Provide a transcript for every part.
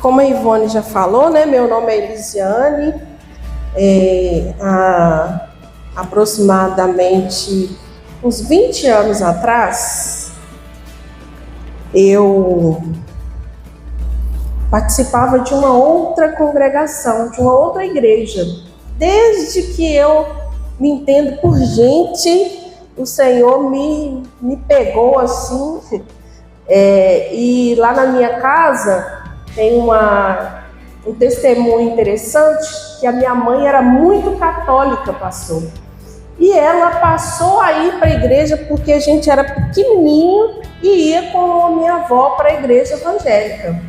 como a Ivone já falou, né, meu nome é Elisiane. Há aproximadamente uns 20 anos atrás, eu participava de uma outra congregação, de uma outra igreja. Desde que eu me entendo por gente, o Senhor me pegou assim. E lá na minha casa tem um testemunho interessante, que a minha mãe era muito católica, pastor. E ela passou a ir para a igreja porque a gente era pequenininho e ia com a minha avó para a igreja evangélica.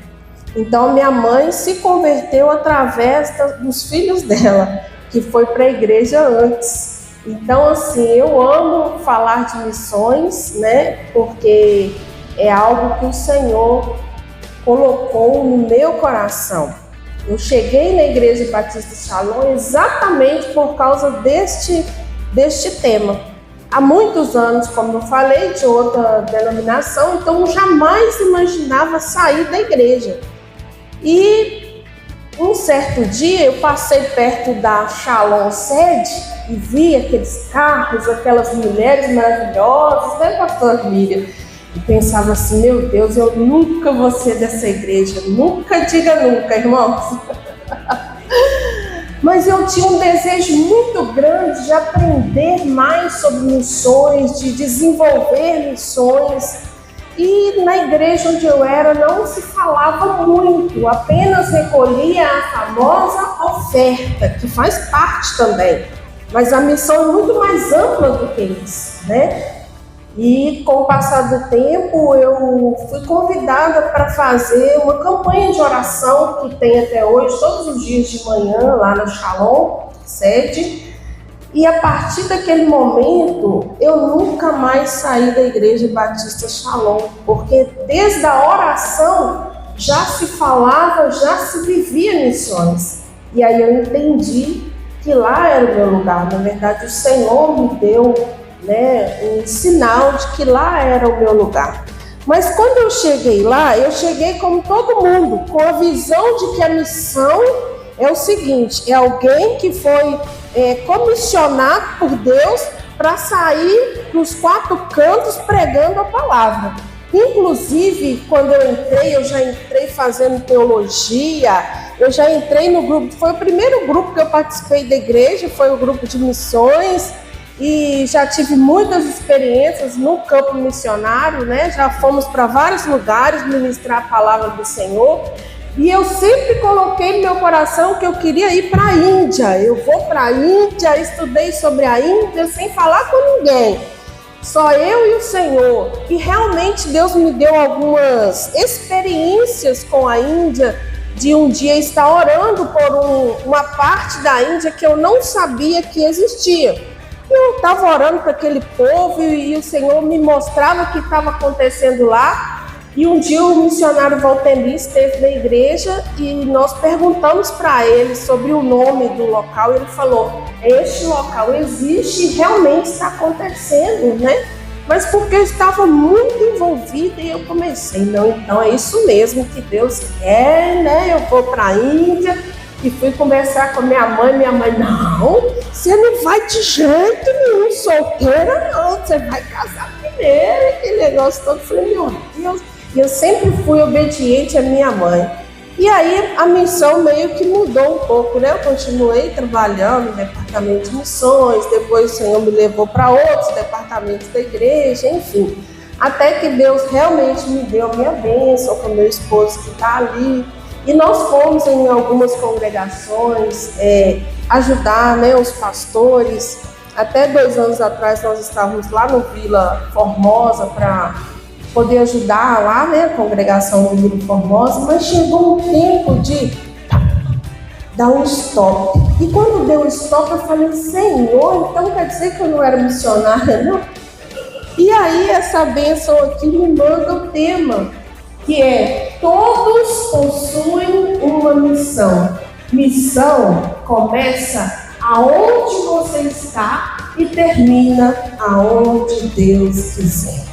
Então minha mãe se converteu através dos filhos dela, que foi para a igreja antes. Então assim, eu amo falar de missões, né? Porque é algo que o Senhor colocou no meu coração. Eu cheguei na Igreja Batista Shalom exatamente por causa deste tema. Há muitos anos, como eu falei, de outra denominação, então eu jamais imaginava sair da igreja. E um certo dia eu passei perto da Shalom sede e vi aqueles carros, aquelas mulheres maravilhosas, né, pastor Miriam? E pensava assim, meu Deus, eu nunca vou ser dessa igreja, nunca diga nunca, irmãos. Mas eu tinha um desejo muito grande de aprender mais sobre missões, de desenvolver missões. E na igreja onde eu era não se falava muito, apenas recolhia a famosa oferta, que faz parte também. Mas a missão é muito mais ampla do que isso, né? E com o passar do tempo eu fui convidada para fazer uma campanha de oração que tem até hoje, todos os dias de manhã, lá na Shalom, sede. E a partir daquele momento, eu nunca mais saí da Igreja Batista Shalom, porque desde a oração já se falava, já se vivia missões. E aí eu entendi que lá era o meu lugar. Na verdade, o Senhor me deu um sinal de que lá era o meu lugar. Mas quando eu cheguei lá, eu cheguei como todo mundo, com a visão de que a missão é o seguinte, é alguém que foi comissionado por Deus para sair nos 4 cantos pregando a palavra. Inclusive, quando eu já entrei fazendo teologia, eu já entrei no grupo, foi o primeiro grupo que eu participei da igreja, foi o grupo de missões, e já tive muitas experiências no campo missionário, né? Já fomos para vários lugares ministrar a palavra do Senhor. E eu sempre coloquei no meu coração que eu queria ir para a Índia. Eu vou para a Índia, estudei sobre a Índia sem falar com ninguém. Só eu e o Senhor. E realmente Deus me deu algumas experiências com a Índia, de um dia estar orando por uma parte da Índia que eu não sabia que existia. Eu estava orando para aquele povo e o Senhor me mostrava o que estava acontecendo lá. E um dia o missionário Valtemir esteve na igreja e nós perguntamos para ele sobre o nome do local. E ele falou, este local existe e realmente está acontecendo, né? Mas porque eu estava muito envolvida e eu comecei, não, então é isso mesmo que Deus quer, né? Eu vou para a Índia. E fui conversar com minha mãe, não, você não vai de jeito nenhum, solteira não, você vai casar primeiro, aquele negócio todo. Eu falei, meu Deus, e eu sempre fui obediente à minha mãe. E aí a missão meio que mudou um pouco, né? Eu continuei trabalhando no departamento de missões, depois o Senhor me levou para outros departamentos da igreja, enfim. Até que Deus realmente me deu a minha bênção com meu esposo que está ali. E nós fomos em algumas congregações ajudar, né, os pastores. Até 2 anos atrás nós estávamos lá no Vila Formosa para poder ajudar lá, né, a congregação do Vila Formosa. Mas chegou um tempo de dar um stop. E quando deu um stop eu falei, Senhor, então quer dizer que eu não era missionária, não? E aí essa bênção aqui me manda o tema, que é todos possuem uma missão. Missão começa aonde você está e termina aonde Deus quiser.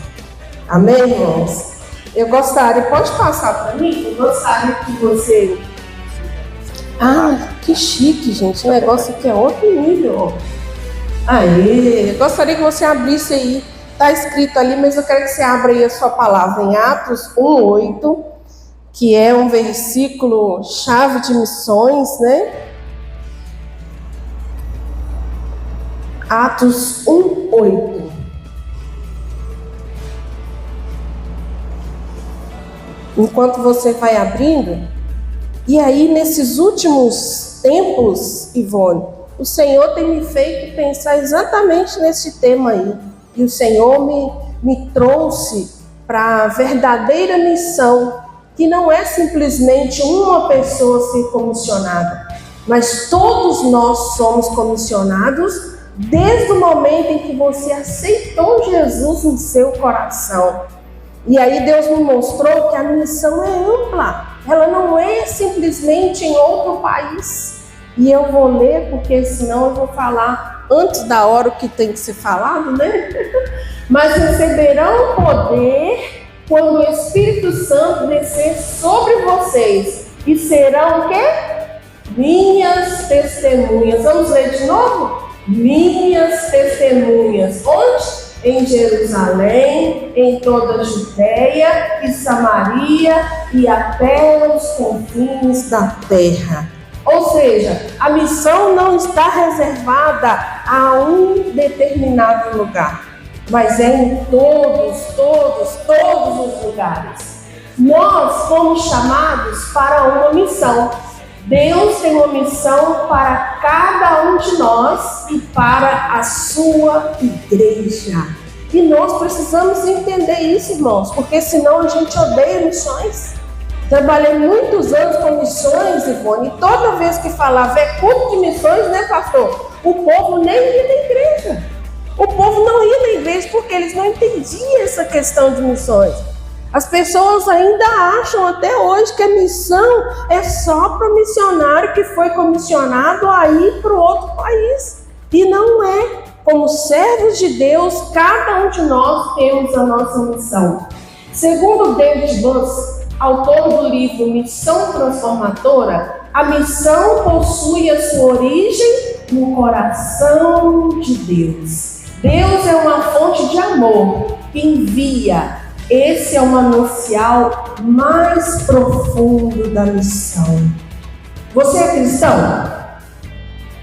Amém, irmãos? Eu gostaria, pode passar para mim? Eu gostaria que você... Ah, que chique, gente. O negócio aqui é outro nível. Aê, eu gostaria que você abrisse aí. Está escrito ali, mas eu quero que você abra aí a sua palavra em Atos 1:8, que é um versículo chave de missões, né? Atos 1:8. Enquanto você vai abrindo, e aí nesses últimos tempos, Ivone, o Senhor tem me feito pensar exatamente nesse tema aí. E o Senhor me trouxe para a verdadeira missão, que não é simplesmente uma pessoa ser comissionada, mas todos nós somos comissionados desde o momento em que você aceitou Jesus no seu coração. E aí Deus me mostrou que a missão é ampla, ela não é simplesmente em outro país. E eu vou ler, porque senão eu vou falar antes da hora o que tem que ser falado, né? Mas receberão poder quando o Espírito Santo descer sobre vocês, e serão o quê? Minhas testemunhas. Vamos ler de novo? Minhas testemunhas. Onde? Em Jerusalém, em toda a Judeia e Samaria e até os confins da terra. Ou seja, a missão não está reservada a um determinado lugar, mas é em todos os lugares. Nós fomos chamados para uma missão. Deus tem uma missão para cada um de nós e para a sua igreja. E nós precisamos entender isso, irmãos, porque senão a gente odeia missões. Trabalhei muitos anos com missões, Ivone, e toda vez que falava culto de missões, né, pastor? O povo nem ia na igreja. O povo não ia na igreja porque eles não entendiam essa questão de missões. As pessoas ainda acham até hoje que a missão é só para o missionário que foi comissionado a ir para o outro país. E não é. Como servos de Deus, cada um de nós temos a nossa missão. Segundo David Buss, autor do livro Missão Transformadora, a missão possui a sua origem no coração de Deus. Deus é uma fonte de amor que envia. Esse é o manancial mais profundo da missão. Você é cristão?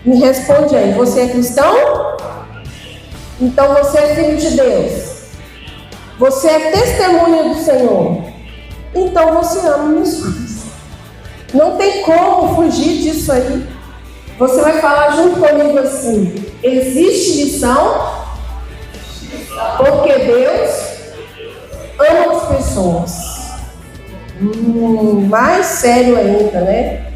Me responde aí, você é cristão? Então você é filho de Deus. Você é testemunha do Senhor. Então você ama missões. Não tem como fugir disso aí. Você vai falar junto comigo assim: existe missão porque Deus ama as pessoas. Mais sério ainda, né?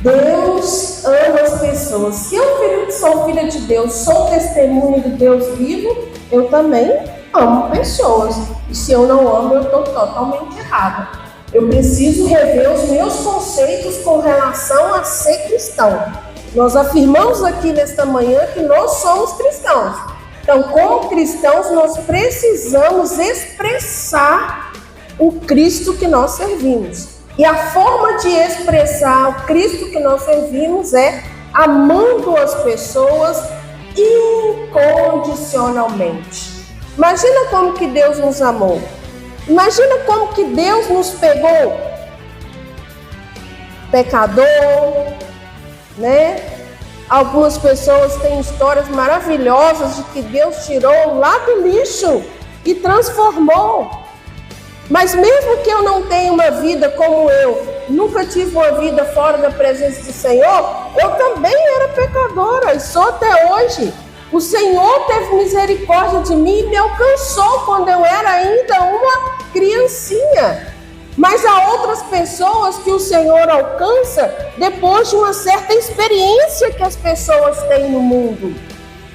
Deus ama as pessoas. Se eu sou filha de Deus, sou testemunha de Deus vivo, eu também amo pessoas. E se eu não amo, eu estou totalmente errada. Eu preciso rever os meus conceitos com relação a ser cristão. Nós afirmamos aqui nesta manhã que nós somos cristãos. Então, como cristãos, nós precisamos expressar o Cristo que nós servimos. E a forma de expressar o Cristo que nós servimos é amando as pessoas incondicionalmente. Imagina como que Deus nos amou. Imagina como que Deus nos pegou. Pecador, né? Algumas pessoas têm histórias maravilhosas de que Deus tirou lá do lixo e transformou. Mas mesmo que eu não tenha uma vida como eu, nunca tive uma vida fora da presença do Senhor, eu também era pecadora e sou até hoje. O Senhor teve misericórdia de mim e me alcançou quando eu era ainda uma criancinha. Mas há outras pessoas que o Senhor alcança depois de uma certa experiência que as pessoas têm no mundo.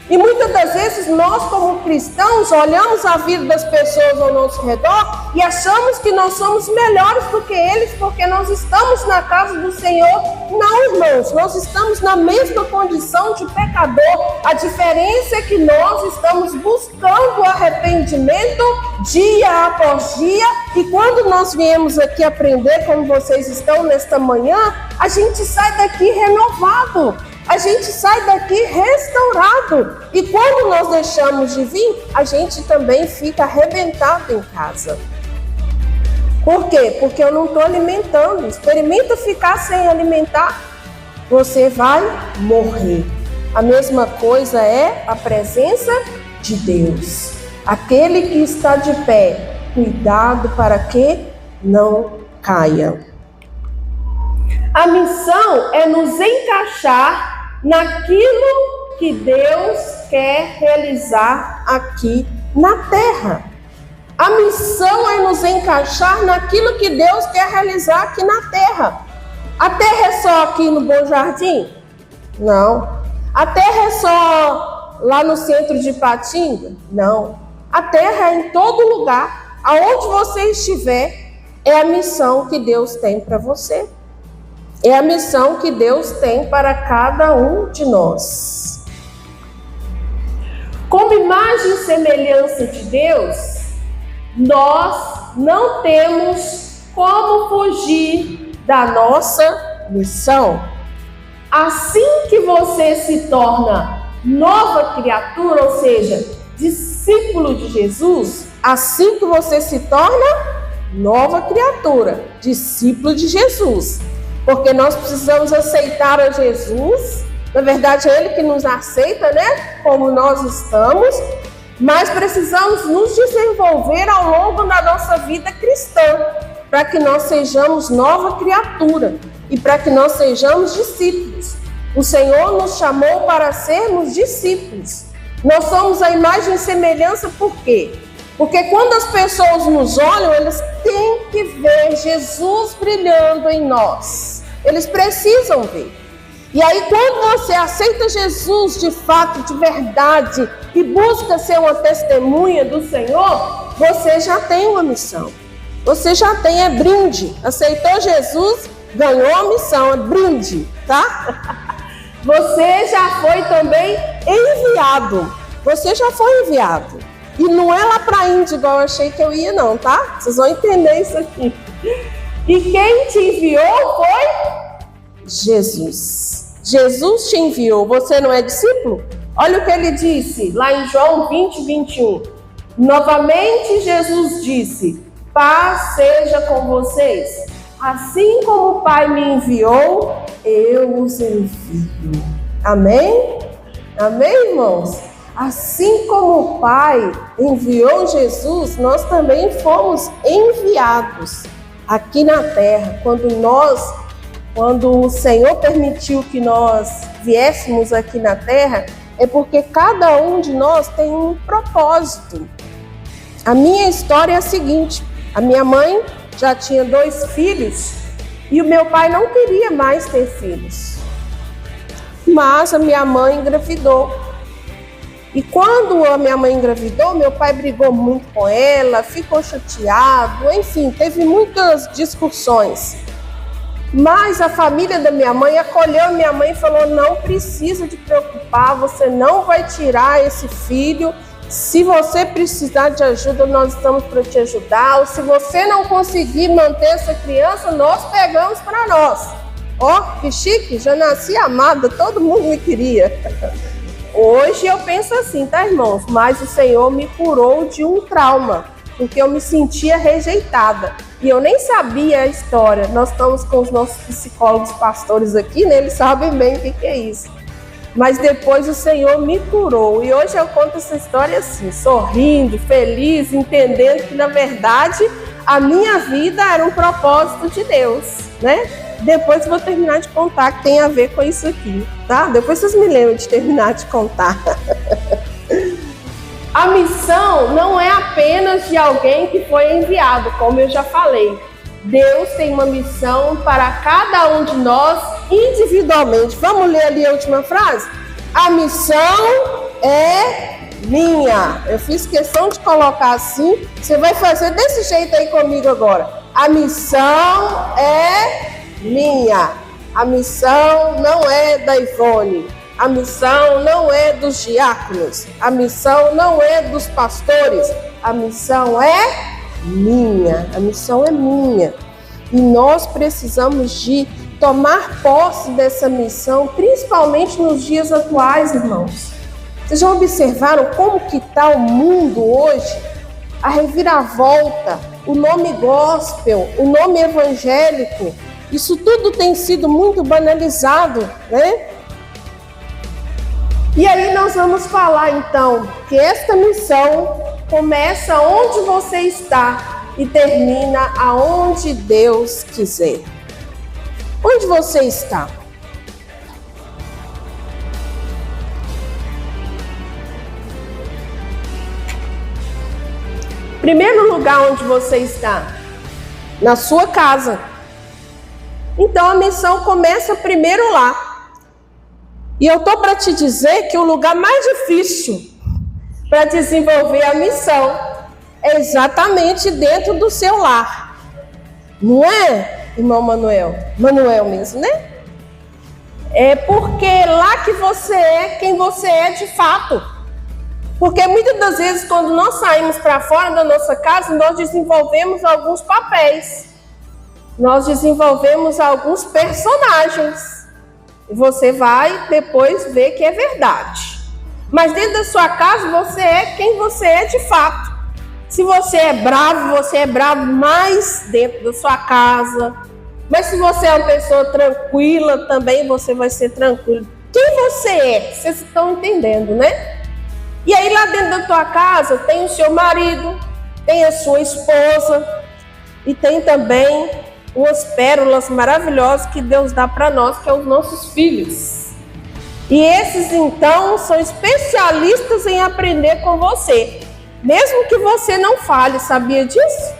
E muitas das vezes nós, como cristãos, olhamos a vida das pessoas ao nosso redor e achamos que nós somos melhores do que eles porque nós estamos na casa do Senhor. Não, irmãos, nós estamos na mesma condição de pecador. A diferença é que nós estamos buscando o arrependimento dia após dia, e quando nós viemos aqui aprender, como vocês estão nesta manhã, a gente sai daqui renovado. A gente sai daqui restaurado. E quando nós deixamos de vir, a gente também fica arrebentado em casa. Por quê? Porque eu não estou alimentando. Experimenta ficar sem alimentar. Você vai morrer. A mesma coisa é a presença de Deus. Aquele que está de pé, cuidado para que não caia. A missão é nos encaixar naquilo que Deus quer realizar aqui na terra. A missão é nos encaixar naquilo que Deus quer realizar aqui na terra. A terra é só aqui no Bom Jardim? Não. A terra é só lá no centro de Ipatinga? Não. A terra é em todo lugar. Aonde você estiver, é a missão que Deus tem para você. É a missão que Deus tem para cada um de nós. Como imagem e semelhança de Deus, nós não temos como fugir da nossa missão. Assim que você se torna nova criatura, ou seja, discípulo de Jesus, assim que você se torna nova criatura, discípulo de Jesus. Porque nós precisamos aceitar a Jesus. Na verdade, é Ele que nos aceita, né? Como nós estamos. Mas precisamos nos desenvolver ao longo da nossa vida cristã, para que nós sejamos nova criatura e para que nós sejamos discípulos. O Senhor nos chamou para sermos discípulos. Nós somos a imagem e semelhança por quê? Porque quando as pessoas nos olham, eles têm que ver Jesus brilhando em nós. Eles precisam ver. E aí, quando você aceita Jesus de fato, de verdade, e busca ser uma testemunha do Senhor, você já tem uma missão. Você já tem, é brinde. Aceitou Jesus, ganhou a missão, é brinde, tá? Você já foi também enviado. Você já foi enviado. E não é lá para a Índia, igual eu achei que eu ia, não, tá? Vocês vão entender isso aqui. E quem te enviou foi Jesus. Jesus te enviou. Você não é discípulo? Olha o que ele disse lá em João 20, 21. Novamente Jesus disse: paz seja com vocês. Assim como o Pai me enviou, eu os envio. Amém? Amém, irmãos? Assim como o Pai enviou Jesus, nós também fomos enviados aqui na terra. Quando o Senhor permitiu que nós viéssemos aqui na terra, é porque cada um de nós tem um propósito. A minha história é a seguinte: a minha mãe já tinha 2 filhos e o meu pai não queria mais ter filhos. Mas a minha mãe engravidou. E quando a minha mãe engravidou, meu pai brigou muito com ela, ficou chateado, enfim, teve muitas discussões. Mas a família da minha mãe acolheu minha mãe e falou: não precisa de preocupar, você não vai tirar esse filho. Se você precisar de ajuda, nós estamos para te ajudar. Ou se você não conseguir manter essa criança, nós pegamos para nós. Ó, que chique, já nasci amada, todo mundo me queria. Hoje eu penso assim, tá, irmãos? Mas o Senhor me curou de um trauma, porque eu me sentia rejeitada. E eu nem sabia a história. Nós estamos com os nossos psicólogos pastores aqui, né? Eles sabem bem o que é isso. Mas depois o Senhor me curou. E hoje eu conto essa história assim, sorrindo, feliz, entendendo que, na verdade, a minha vida era um propósito de Deus, né? Depois eu vou terminar de contar que tem a ver com isso aqui, tá? Depois vocês me lembram de terminar de contar. A missão não é apenas de alguém que foi enviado, como eu já falei. Deus tem uma missão para cada um de nós individualmente. Vamos ler ali a última frase? A missão é minha. Eu fiz questão de colocar assim. Você vai fazer desse jeito aí comigo agora. A missão é minha. A missão não é da Ivone. A missão não é dos diáconos. A missão não é dos pastores. A missão é minha. A missão é minha. E nós precisamos de tomar posse dessa missão, principalmente nos dias atuais, irmãos. Vocês já observaram como que está o mundo hoje? A reviravolta, o nome gospel, o nome evangélico, isso tudo tem sido muito banalizado, né? E aí nós vamos falar então que esta missão começa onde você está e termina aonde Deus quiser. Onde você está? Primeiro lugar onde você está? Na sua casa. Então a missão começa primeiro lá. E eu estou para te dizer que o lugar mais difícil para desenvolver a missão é exatamente dentro do seu lar. Não é, irmão Manuel? Manuel mesmo, né? É porque lá que você é quem você é de fato. Porque muitas das vezes quando nós saímos para fora da nossa casa, nós desenvolvemos alguns papéis. Nós desenvolvemos alguns personagens. E você vai depois ver que é verdade. Mas dentro da sua casa, você é quem você é de fato. Se você é bravo mais dentro da sua casa. Mas se você é uma pessoa tranquila, também você vai ser tranquilo. Quem você é? Vocês estão entendendo, né? E aí lá dentro da tua casa tem o seu marido, tem a sua esposa e tem também umas pérolas maravilhosas que Deus dá para nós, que é os nossos filhos. E esses, então, são especialistas em aprender com você. Mesmo que você não fale, sabia disso?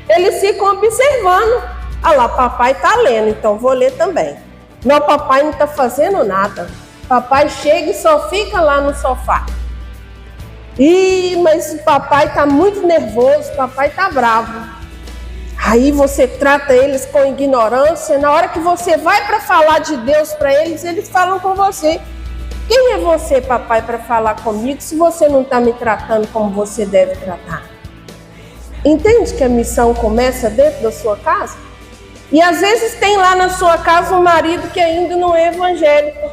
Eles ficam observando. Ah lá, papai está lendo, então vou ler também. Não, papai não está fazendo nada. Papai chega e só fica lá no sofá. Mas o papai está muito nervoso, papai está bravo. Aí você trata eles com ignorância. Na hora que você vai para falar de Deus para eles, eles falam com você. Quem é você, papai, para falar comigo se você não está me tratando como você deve tratar? Entende que a missão começa dentro da sua casa? E às vezes tem lá na sua casa um marido que ainda não é evangélico.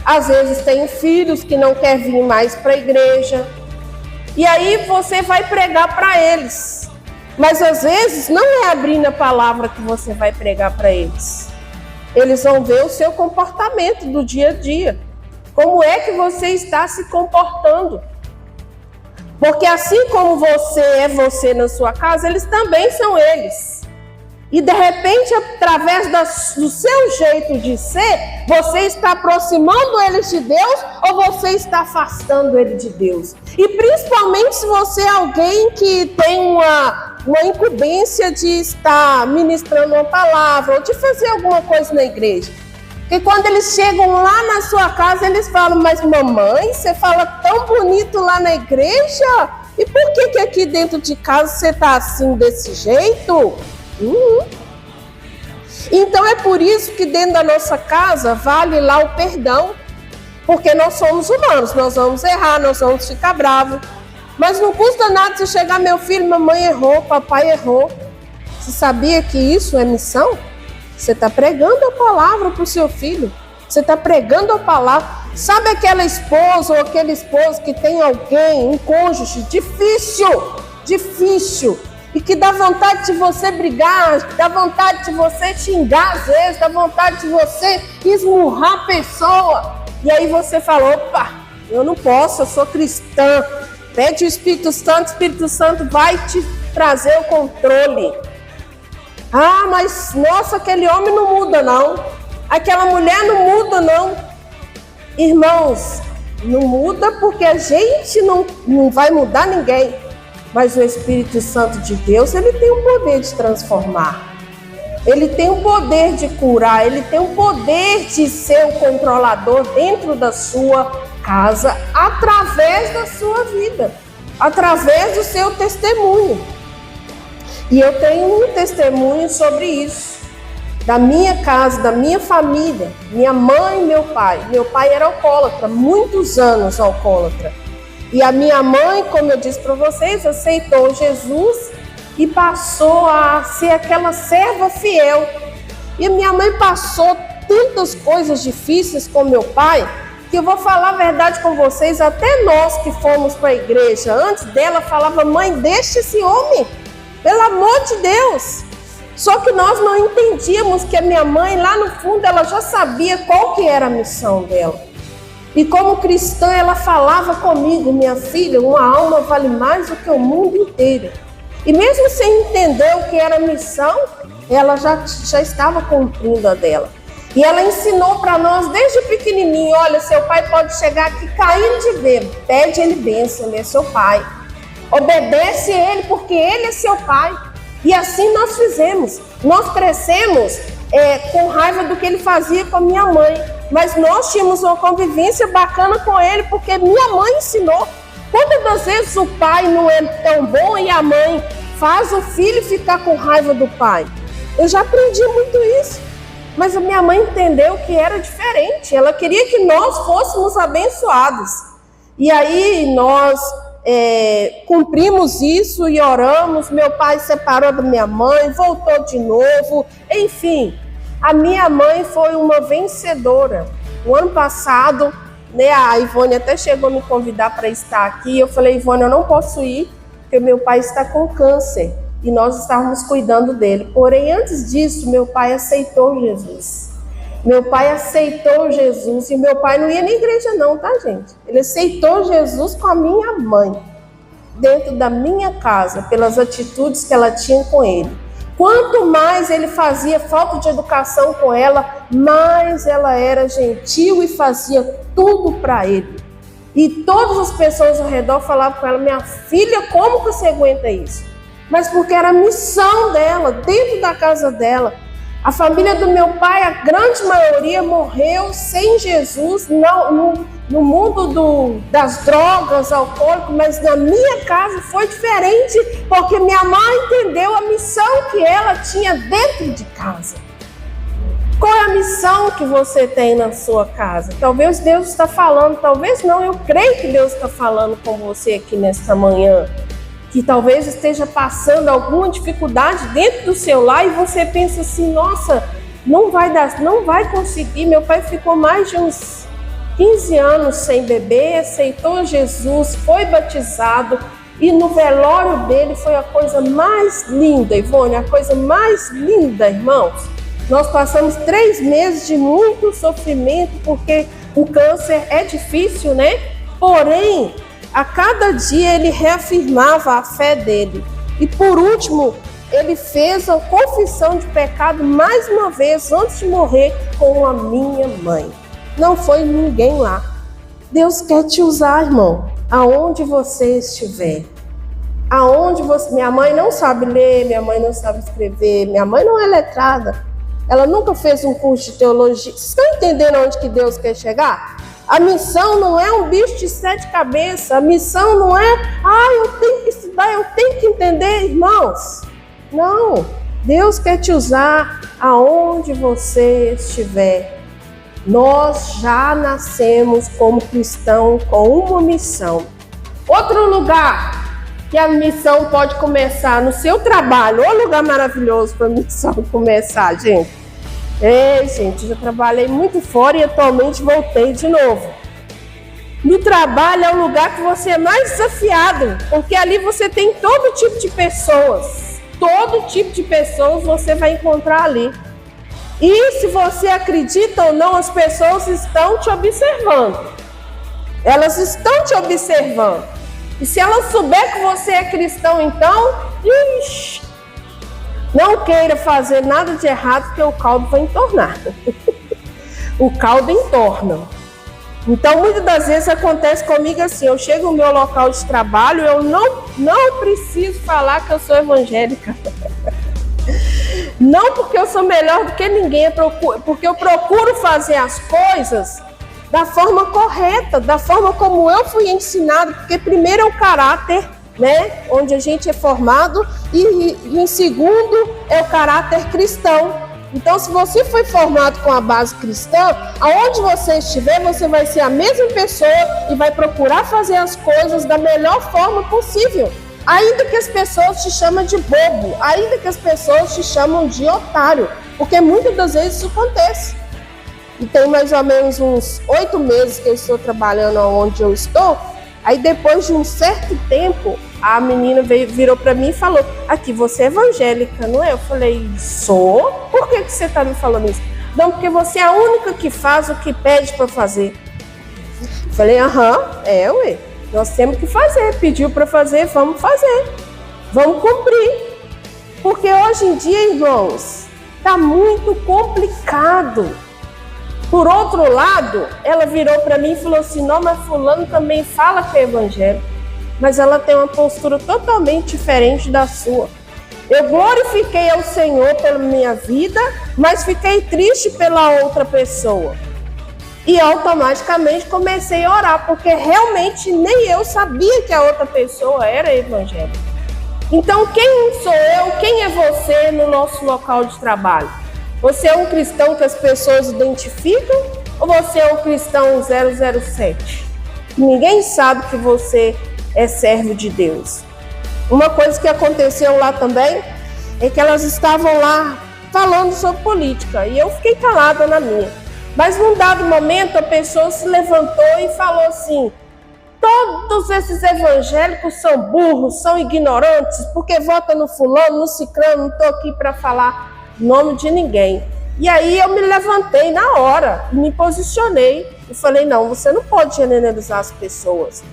Às vezes tem filhos que não quer vir mais para a igreja. E aí você vai pregar para eles. Mas às vezes não é abrindo a palavra que você vai pregar para eles. Eles vão ver o seu comportamento do dia a dia. Como é que você está se comportando? Porque assim como você é você na sua casa, eles também são eles. E de repente, através do seu jeito de ser, você está aproximando eles de Deus ou você está afastando ele de Deus? E principalmente se você é alguém que tem uma incumbência de estar ministrando uma palavra ou de fazer alguma coisa na igreja. Porque quando eles chegam lá na sua casa, eles falam, mas mamãe, você fala tão bonito lá na igreja? E por que aqui dentro de casa você está assim, desse jeito? Então é por isso que dentro da nossa casa vale lá o perdão, porque nós somos humanos, nós vamos errar, nós vamos ficar bravos, mas não custa nada você chegar, meu filho, mamãe errou, papai errou. Você sabia que isso é missão? Você está pregando a palavra para o seu filho, você está pregando a palavra. Sabe aquela esposa ou aquele esposo que tem alguém, um cônjuge difícil, e que dá vontade de você brigar, dá vontade de você xingar às vezes, dá vontade de você esmurrar a pessoa. E aí você fala, opa, eu não posso, eu sou cristã. Pede o Espírito Santo vai te trazer o controle. Ah, mas nossa, aquele homem não muda não. Aquela mulher não muda não. Irmãos, não muda porque a gente não vai mudar ninguém. Mas o Espírito Santo de Deus, ele tem o poder de transformar. Ele tem o poder de curar. Ele tem o poder de ser o controlador dentro da sua casa através da sua vida, através do seu testemunho. E eu tenho um testemunho sobre isso, da minha casa, da minha família, minha mãe e meu pai. Meu pai era alcoólatra, muitos anos alcoólatra. E a minha mãe, como eu disse para vocês, aceitou Jesus e passou a ser aquela serva fiel. E a minha mãe passou tantas coisas difíceis com meu pai, que eu vou falar a verdade com vocês, até nós que fomos para a igreja, antes dela, falava: mãe, deixa esse homem, pelo amor de Deus. Só que nós não entendíamos que a minha mãe, lá no fundo, ela já sabia qual que era a missão dela. E como cristã, ela falava comigo: minha filha, uma alma vale mais do que o mundo inteiro. E mesmo sem entender o que era a missão, ela já estava cumprindo a dela. E ela ensinou para nós desde pequenininho: olha, seu pai pode chegar aqui caindo de bêbado, pede ele bênção, ele é seu pai. Obedece ele, porque ele é seu pai. E assim nós fizemos. Nós crescemos com raiva do que ele fazia com a minha mãe. Mas nós tínhamos uma convivência bacana com ele, porque minha mãe ensinou. Quantas das vezes o pai não é tão bom e a mãe faz o filho ficar com raiva do pai? Eu já aprendi muito isso. Mas a minha mãe entendeu que era diferente. Ela queria que nós fôssemos abençoados. E aí nós cumprimos isso e oramos. Meu pai separou da minha mãe, voltou de novo. Enfim, a minha mãe foi uma vencedora. O ano passado, a Ivone até chegou a me convidar para estar aqui. Eu falei: Ivone, eu não posso ir, porque meu pai está com câncer. E nós estávamos cuidando dele. Porém, antes disso, meu pai aceitou Jesus. Meu pai aceitou Jesus. E meu pai não ia na igreja não, tá, gente? Ele aceitou Jesus com a minha mãe, dentro da minha casa, pelas atitudes que ela tinha com ele. Quanto mais ele fazia falta de educação com ela, mais ela era gentil e fazia tudo para ele. E todas as pessoas ao redor falavam com ela: minha filha, como que você aguenta isso? Mas porque era a missão dela, dentro da casa dela. A família do meu pai, a grande maioria, morreu sem Jesus no mundo das drogas, alcoólico, mas na minha casa foi diferente, porque minha mãe entendeu a missão que ela tinha dentro de casa. Qual é a missão que você tem na sua casa? Talvez Deus está falando, talvez não, eu creio que Deus está falando com você aqui nesta manhã, que talvez esteja passando alguma dificuldade dentro do seu lar e você pensa assim: nossa, não vai conseguir. Meu pai ficou mais de uns 15 anos sem beber, aceitou Jesus, foi batizado e no velório dele foi a coisa mais linda, Ivone, a coisa mais linda, irmãos. Nós passamos 3 meses de muito sofrimento, porque o câncer é difícil, né? Porém, a cada dia ele reafirmava a fé dele. E por último, ele fez a confissão de pecado mais uma vez antes de morrer com a minha mãe. Não foi ninguém lá. Deus quer te usar, irmão, aonde você estiver. Minha mãe não sabe ler, minha mãe não sabe escrever, minha mãe não é letrada. Ela nunca fez um curso de teologia. Vocês estão entendendo aonde que Deus quer chegar? A missão não é um bicho de 7 cabeças. A missão não é: eu tenho que estudar, eu tenho que entender, irmãos. Não. Deus quer te usar aonde você estiver. Nós já nascemos como cristãos com uma missão. Outro lugar que a missão pode começar no seu trabalho. Ô lugar maravilhoso para a missão começar, gente. Ei, gente, já trabalhei muito fora e atualmente voltei de novo. No trabalho é o lugar que você é mais desafiado, porque ali você tem todo tipo de pessoas. Todo tipo de pessoas você vai encontrar ali. E se você acredita ou não, as pessoas estão te observando. Elas estão te observando. E se elas souber que você é cristão, então, não queira fazer nada de errado, porque o caldo vai entornar. O caldo entorna. Então, muitas das vezes acontece comigo assim: eu chego no meu local de trabalho, eu não preciso falar que eu sou evangélica. Não porque eu sou melhor do que ninguém, porque eu procuro fazer as coisas da forma correta, da forma como eu fui ensinado, porque primeiro é o caráter, né, onde a gente é formado, e em segundo é o caráter cristão. Então, se você foi formado com a base cristã, aonde você estiver, você vai ser a mesma pessoa e vai procurar fazer as coisas da melhor forma possível. Ainda que as pessoas te chamem de bobo, ainda que as pessoas te chamam de otário, porque muitas das vezes isso acontece. E tem mais ou menos uns 8 meses que eu estou trabalhando onde eu estou. Aí depois de um certo tempo, a menina virou para mim e falou: aqui, você é evangélica, não é? Eu falei: sou? Por que você está me falando isso? Não, porque você é a única que faz o que pede para fazer. Eu falei: ué, nós temos que fazer, pediu para fazer, vamos fazer, vamos cumprir. Porque hoje em dia, irmãos, está muito complicado. Por outro lado, ela virou para mim e falou assim: não, mas fulano também fala que é evangélico, mas ela tem uma postura totalmente diferente da sua. Eu glorifiquei ao Senhor pela minha vida, mas fiquei triste pela outra pessoa. E automaticamente comecei a orar, porque realmente nem eu sabia que a outra pessoa era evangélica. Então, quem sou eu, quem é você no nosso local de trabalho? Você é um cristão que as pessoas identificam ou você é um cristão 007? Ninguém sabe que você é servo de Deus. Uma coisa que aconteceu lá também é que elas estavam lá falando sobre política e eu fiquei calada na minha. Mas num dado momento a pessoa se levantou e falou assim: todos esses evangélicos são burros, são ignorantes, porque votam no fulano, no ciclano, não estou aqui para falar nome de ninguém. E aí eu me levantei na hora, me posicionei e falei: não, você não pode generalizar as pessoas.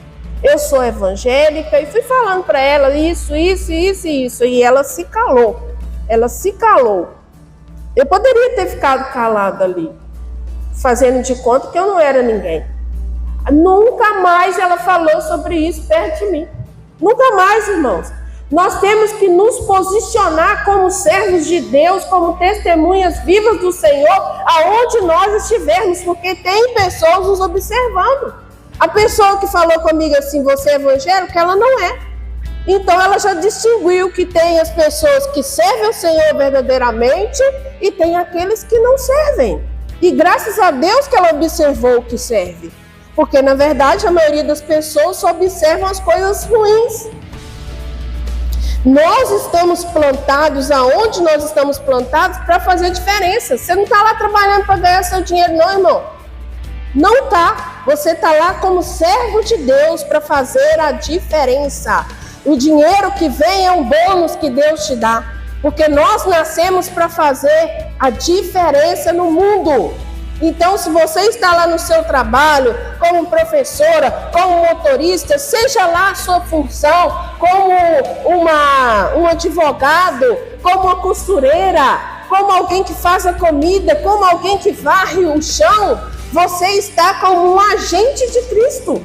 Eu sou evangélica e fui falando para ela isso. E ela se calou. Eu poderia ter ficado calada ali, fazendo de conta que eu não era ninguém. Nunca mais ela falou sobre isso perto de mim. Nunca mais, irmãos. Nós temos que nos posicionar como servos de Deus, como testemunhas vivas do Senhor, aonde nós estivermos, porque tem pessoas nos observando. A pessoa que falou comigo assim: você é evangélica, ela não é. Então ela já distinguiu que tem as pessoas que servem ao Senhor verdadeiramente e tem aqueles que não servem. E graças a Deus que ela observou o que serve. Porque na verdade a maioria das pessoas só observam as coisas ruins. Nós estamos plantados aonde nós estamos plantados para fazer diferença. Você não está lá trabalhando para ganhar seu dinheiro, não, irmão. Não está. Você está lá como servo de Deus para fazer a diferença. O dinheiro que vem é um bônus que Deus te dá. Porque nós nascemos para fazer a diferença no mundo. Então, se você está lá no seu trabalho, como professora, como motorista, seja lá a sua função, como um advogado, como uma costureira, como alguém que faz a comida, como alguém que varre o chão, você está como um agente de Cristo.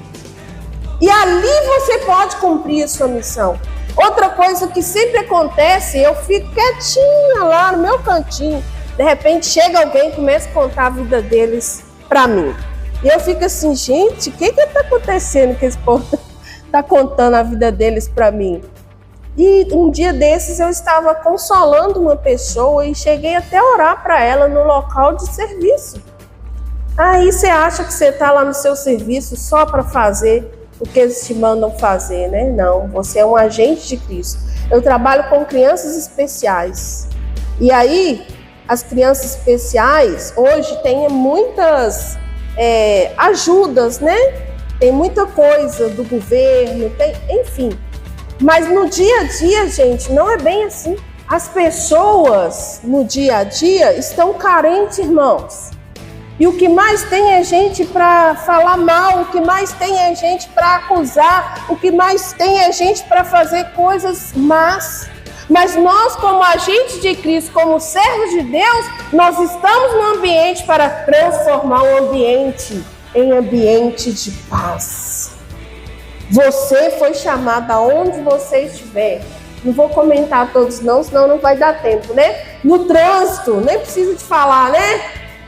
E ali você pode cumprir a sua missão. Outra coisa que sempre acontece, eu fico quietinha lá no meu cantinho. De repente chega alguém e começa a contar a vida deles para mim. E eu fico assim: gente, o que está acontecendo que esse povo está contando a vida deles para mim? E um dia desses eu estava consolando uma pessoa e cheguei até a orar para ela no local de serviço. Aí você acha que você está lá no seu serviço só para fazer o que eles te mandam fazer, né? Não, você é um agente de Cristo. Eu trabalho com crianças especiais. E aí, as crianças especiais, hoje tem muitas ajudas, né? Tem muita coisa do governo, enfim. Mas no dia a dia, gente, não é bem assim. As pessoas no dia a dia estão carentes, irmãos. E o que mais tem é gente para falar mal, o que mais tem é gente para acusar, o que mais tem é gente para fazer coisas más. Mas nós, como agentes de Cristo, como servos de Deus, nós estamos no ambiente para transformar o ambiente em ambiente de paz. Você foi chamado aonde você estiver. Não vou comentar todos não, senão não vai dar tempo, né? No trânsito, nem precisa de falar, né?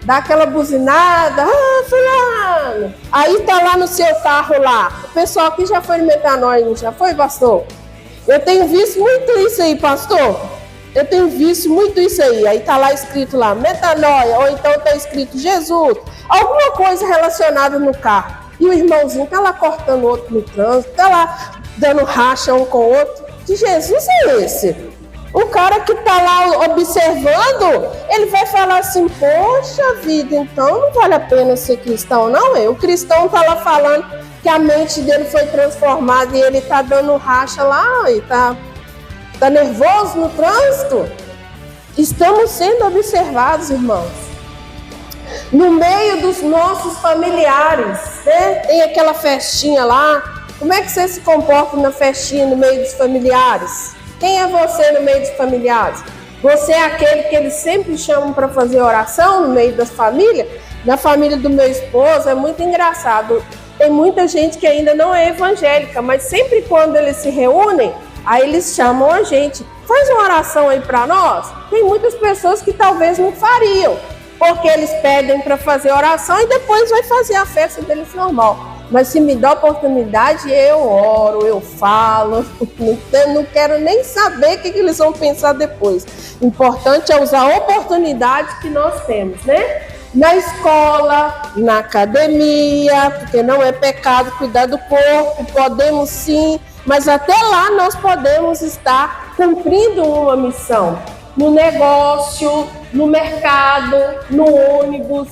Dá aquela buzinada, fulano, fulano. Aí tá lá no seu carro lá. O pessoal aqui já foi no Metanoia, não já foi, pastor? Eu tenho visto muito isso aí, pastor. Eu tenho visto muito isso aí. Aí tá lá escrito lá, Metanoia, ou então tá escrito Jesus. Alguma coisa relacionada no carro. E o irmãozinho tá lá cortando o outro no trânsito, tá lá dando racha um com o outro. Que Jesus é esse? O cara que tá lá observando, ele vai falar assim, poxa vida, então não vale a pena ser cristão, não é? O cristão tá lá falando que a mente dele foi transformada e ele tá dando racha lá e tá nervoso no trânsito. Estamos sendo observados, irmãos. No meio dos nossos familiares, né? Tem aquela festinha lá. Como é que você se comporta na festinha no meio dos familiares? Quem é você no meio dos familiares? Você é aquele que eles sempre chamam para fazer oração no meio das famílias? Na família do meu esposo é muito engraçado. Tem muita gente que ainda não é evangélica, mas sempre quando eles se reúnem, aí eles chamam a gente. Faz uma oração aí para nós? Tem muitas pessoas que talvez não fariam, porque eles pedem para fazer oração e depois vai fazer a festa deles normal. Mas se me dá a oportunidade, eu oro, eu falo, não quero nem saber o que eles vão pensar depois. O importante é usar a oportunidade que nós temos, né? Na escola, na academia, porque não é pecado cuidar do corpo, podemos sim, mas até lá nós podemos estar cumprindo uma missão. No negócio, no mercado, no ônibus.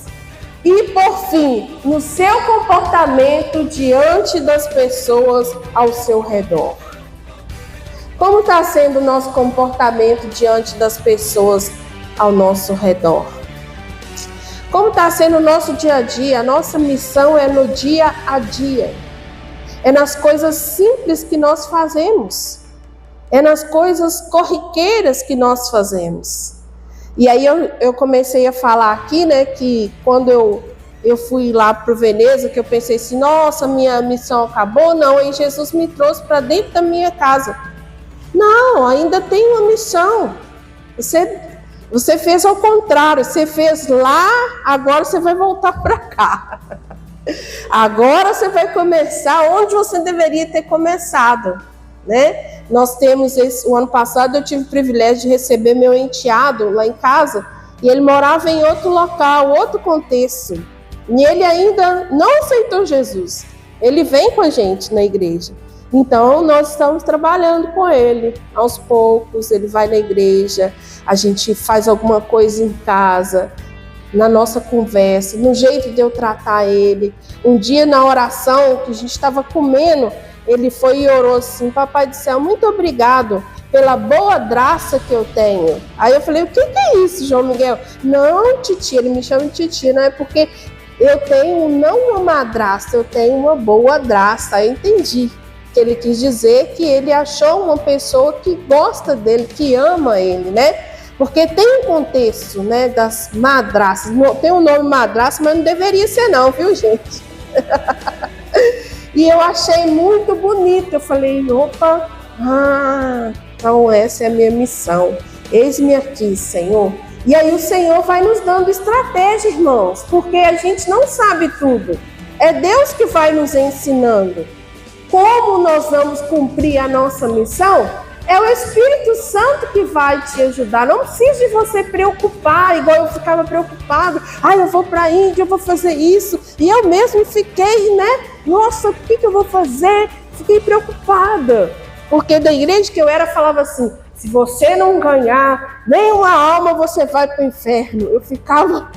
E, por fim, no seu comportamento diante das pessoas ao seu redor. Como está sendo o nosso comportamento diante das pessoas ao nosso redor? Como está sendo o nosso dia a dia? A nossa missão é no dia a dia. É nas coisas simples que nós fazemos. É nas coisas corriqueiras que nós fazemos. E aí eu comecei a falar aqui, né, que quando eu fui lá para o Veneza, que eu pensei assim, nossa, minha missão acabou. Não, aí Jesus me trouxe para dentro da minha casa. Não, ainda tem uma missão. Você fez ao contrário, você fez lá, agora você vai voltar para cá. Agora você vai começar onde você deveria ter começado, né? Nós temos o ano passado eu tive o privilégio de receber meu enteado lá em casa e ele morava em outro local, outro contexto. E ele ainda não aceitou Jesus. Ele vem com a gente na igreja. Então nós estamos trabalhando com ele. Aos poucos ele vai na igreja, a gente faz alguma coisa em casa, na nossa conversa, no jeito de eu tratar ele. Um dia na oração que a gente estava comendo, ele foi e orou assim, Papai do céu, muito obrigado pela boa graça que eu tenho. Aí eu falei, o que é isso, João Miguel? Não, titia, ele me chama de titia, não é porque eu tenho não uma madrasta, eu tenho uma boa graça. Aí eu entendi que ele quis dizer que ele achou uma pessoa que gosta dele, que ama ele, né? Porque tem um contexto, né, das madrastas. Tem o nome madrasta, mas não deveria ser não, viu, gente? E eu achei muito bonito. Eu falei, opa, então essa é a minha missão. Eis-me aqui, Senhor. E aí o Senhor vai nos dando estratégia, irmãos, porque a gente não sabe tudo. É Deus que vai nos ensinando. Como nós vamos cumprir a nossa missão? É o Espírito Santo que vai te ajudar. Não precisa de você preocupar, igual eu ficava preocupada. Eu vou para a Índia, eu vou fazer isso. E eu mesmo fiquei, né? Nossa, o que eu vou fazer? Fiquei preocupada. Porque da igreja que eu era, falava assim, se você não ganhar nenhuma alma, você vai para o inferno. Eu ficava,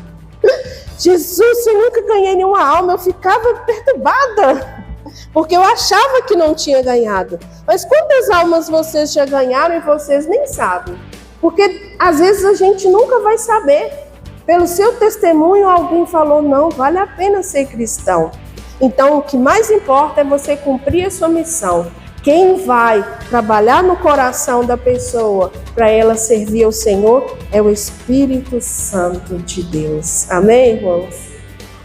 Jesus, se eu nunca ganhei nenhuma alma, eu ficava perturbada. Porque eu achava que não tinha ganhado. Mas quantas almas vocês já ganharam e vocês nem sabem? Porque às vezes a gente nunca vai saber. Pelo seu testemunho, alguém falou, não, vale a pena ser cristão. Então, o que mais importa é você cumprir a sua missão. Quem vai trabalhar no coração da pessoa para ela servir ao Senhor é o Espírito Santo de Deus. Amém, irmãos?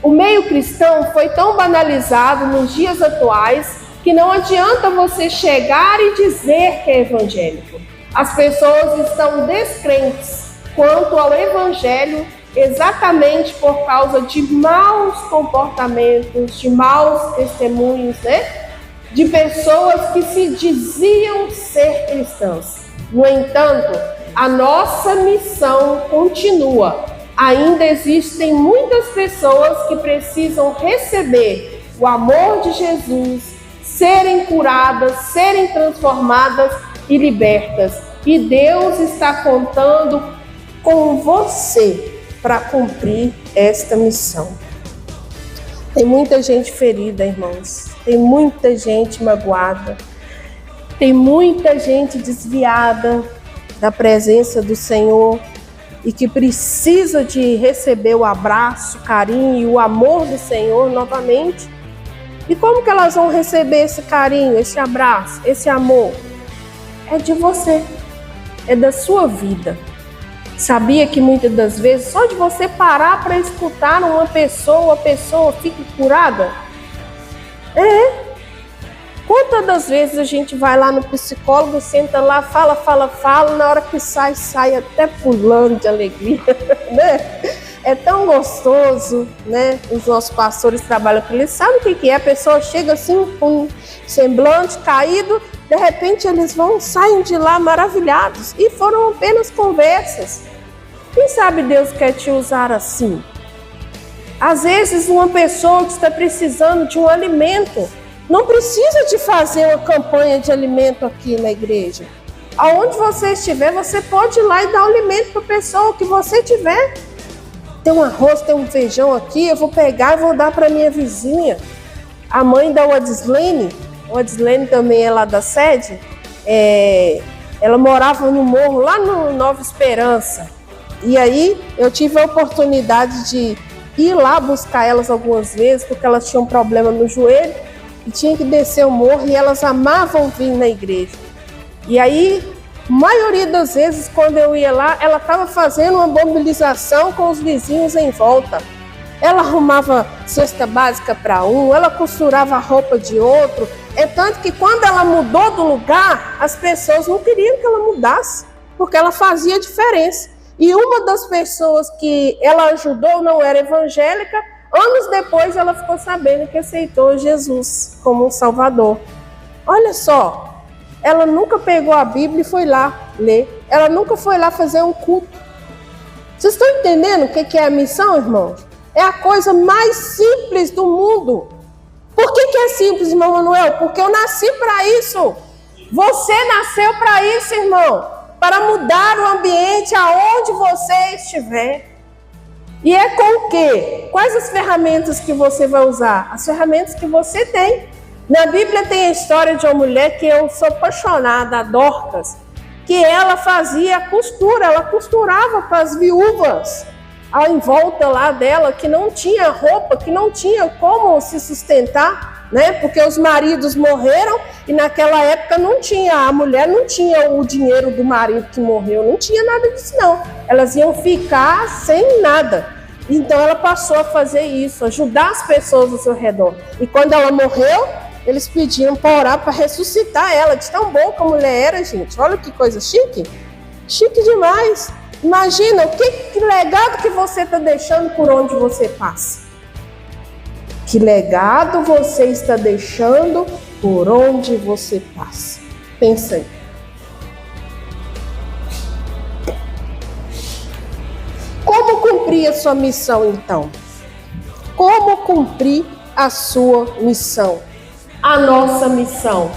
O meio cristão foi tão banalizado nos dias atuais que não adianta você chegar e dizer que é evangélico. As pessoas estão descrentes quanto ao evangelho exatamente por causa de maus comportamentos, de maus testemunhos, né? De pessoas que se diziam ser cristãs. No entanto, a nossa missão continua. Ainda existem muitas pessoas que precisam receber o amor de Jesus, serem curadas, serem transformadas e libertas. E Deus está contando com você para cumprir esta missão. Tem muita gente ferida, irmãos. Tem muita gente magoada. Tem muita gente desviada da presença do Senhor e que precisa de receber o abraço, o carinho e o amor do Senhor novamente. E como que elas vão receber esse carinho, esse abraço, esse amor? É de você, é da sua vida. Sabia que muitas das vezes, só de você parar para escutar uma pessoa, a pessoa fica curada? Quantas das vezes a gente vai lá no psicólogo, senta lá, fala, na hora que sai até pulando de alegria, né? É tão gostoso, né? Os nossos pastores trabalham com eles, sabem o que é? A pessoa chega assim com um semblante caído, de repente eles saem de lá maravilhados, e foram apenas conversas. Quem sabe Deus quer te usar assim? Às vezes uma pessoa que está precisando de um alimento, não precisa de fazer uma campanha de alimento aqui na igreja. Aonde você estiver, você pode ir lá e dar um alimento para a pessoa que você tiver. Tem um arroz, tem um feijão aqui, eu vou pegar e vou dar para minha vizinha. A mãe da Wadislene também é lá da sede, ela morava no morro, lá no Nova Esperança. E aí eu tive a oportunidade de ir lá buscar elas algumas vezes, porque elas tinham um problema no joelho e tinha que descer o morro, e elas amavam vir na igreja. E aí, a maioria das vezes, quando eu ia lá, ela estava fazendo uma mobilização com os vizinhos em volta. Ela arrumava cesta básica para um, ela costurava a roupa de outro. É tanto que quando ela mudou do lugar, as pessoas não queriam que ela mudasse, porque ela fazia diferença. E uma das pessoas que ela ajudou não era evangélica. Anos depois ela ficou sabendo que aceitou Jesus como um Salvador. Olha só, ela nunca pegou a Bíblia e foi lá ler. Ela nunca foi lá fazer um culto. Vocês estão entendendo o que é a missão, irmãos? É a coisa mais simples do mundo. Por que é simples, irmão Manuel? Porque eu nasci para isso. Você nasceu para isso, irmão. Para mudar o ambiente aonde você estiver. E é com o quê? Quais as ferramentas que você vai usar? As ferramentas que você tem. Na Bíblia tem a história de uma mulher que eu sou apaixonada, a Dorcas, que ela fazia costura, ela costurava para as viúvas em volta lá dela, que não tinha roupa, que não tinha como se sustentar, né? Porque os maridos morreram e naquela época não tinha, a mulher não tinha o dinheiro do marido que morreu, não tinha nada disso não. Elas iam ficar sem nada. Então ela passou a fazer isso, ajudar as pessoas ao seu redor. E quando ela morreu, eles pediam para orar para ressuscitar ela. De tão boa que a mulher era, gente. Olha que coisa chique. Chique demais. Imagina que legado que você está deixando por onde você passa. Que legado você está deixando por onde você passa. Pensa aí. Como cumprir a sua missão, então? Como cumprir a sua missão? A nossa missão.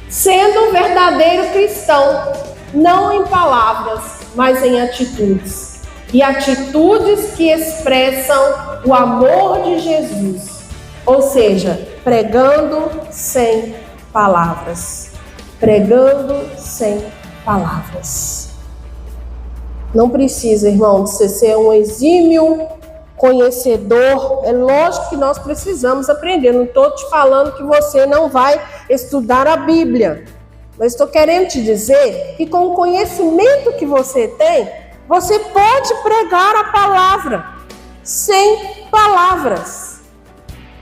Sendo um verdadeiro cristão, não em palavras, mas em atitudes. E atitudes que expressam o amor de Jesus. Ou seja, pregando sem palavras. Pregando sem palavras. Não precisa, irmão, de você ser um exímio conhecedor. É lógico que nós precisamos aprender. Não estou te falando que você não vai estudar a Bíblia. Mas estou querendo te dizer que com o conhecimento que você tem, você pode pregar a palavra sem palavras.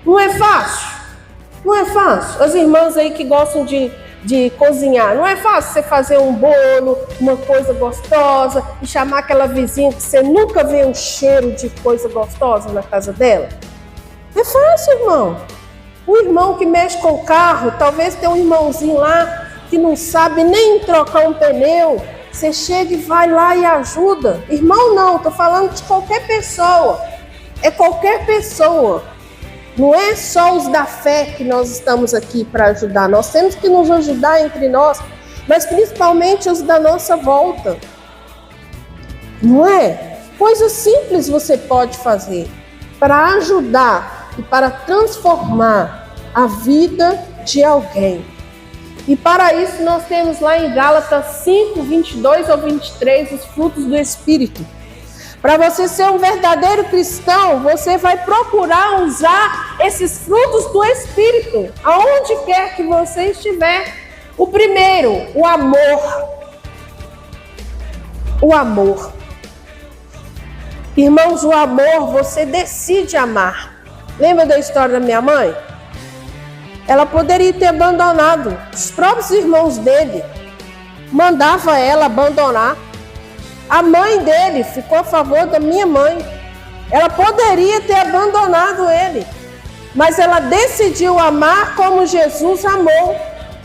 Não é fácil? Não é fácil. As irmãs aí que gostam de de cozinhar. Não é fácil você fazer um bolo, uma coisa gostosa e chamar aquela vizinha que você nunca vê um cheiro de coisa gostosa na casa dela? É fácil, irmão. O irmão que mexe com o carro, talvez tenha um irmãozinho lá que não sabe nem trocar um pneu. Você chega e vai lá e ajuda. Irmão não, estou falando de qualquer pessoa. É qualquer pessoa. Não é só os da fé que nós estamos aqui para ajudar. Nós temos que nos ajudar entre nós, mas principalmente os da nossa volta. Não é? Coisas simples você pode fazer para ajudar e para transformar a vida de alguém. E para isso nós temos lá em Gálatas 5, 22 ao 23, os frutos do Espírito. Para você ser um verdadeiro cristão, você vai procurar usar esses frutos do Espírito, aonde quer que você estiver. O primeiro, o amor. O amor. Irmãos, o amor, você decide amar. Lembra da história da minha mãe? Ela poderia ter abandonado os próprios irmãos dele. Mandava ela abandonar. A mãe dele ficou a favor da minha mãe. Ela poderia ter abandonado ele, mas ela decidiu amar como Jesus amou.